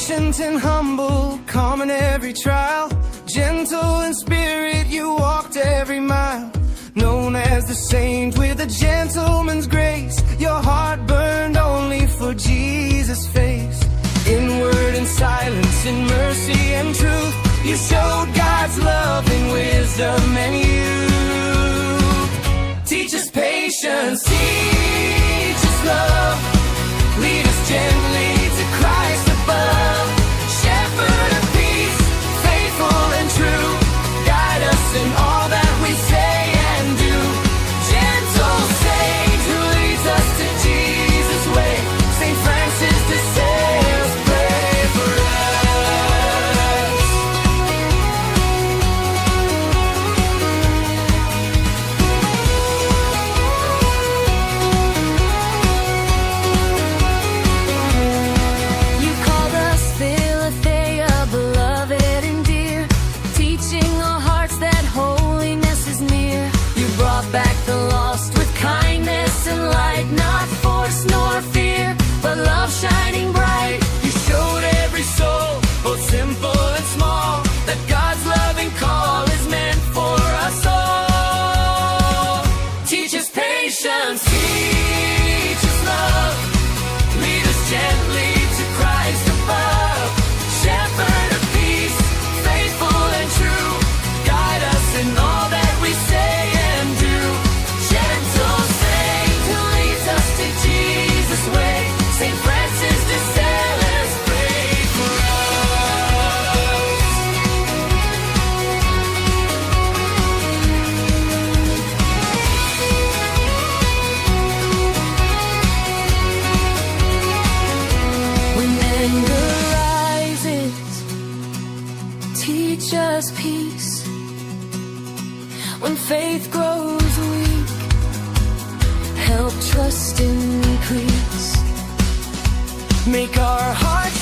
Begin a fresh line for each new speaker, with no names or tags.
Patient and humble, calm in every trial. Gentle in spirit, you walked every mile. Known as the saint with a gentleman's grace, your heart burned only for Jesus' face. In word and silence, in mercy and truth, you showed God's love in wisdom and youth. Teach us patience, teach us love, lead us gently to Christ above. Shepherd of peace, faithful and true, guide us in all that we say and do. Gentle saint who leads us to Jesus' way, St. Francis de Sales, pray for us.
You called us Philathea, beloved and dear, teaching our hearts that holiness is near. You brought back the lost with kindness and light, not force nor fear, but love shining bright.
You showed every soul, both simple and small, that God's loving call is meant for us all. Teach us patience, teach us love, lead us gently to Christ above. Shepherd of peace, faithful and true, guide us in all that we say and do. Gentle saint who leads us to Jesus' way, St. Francis de Sales, pray for us.
When anger rises, teach us peace. When faith grows weak, help trust increase.
Make our hearts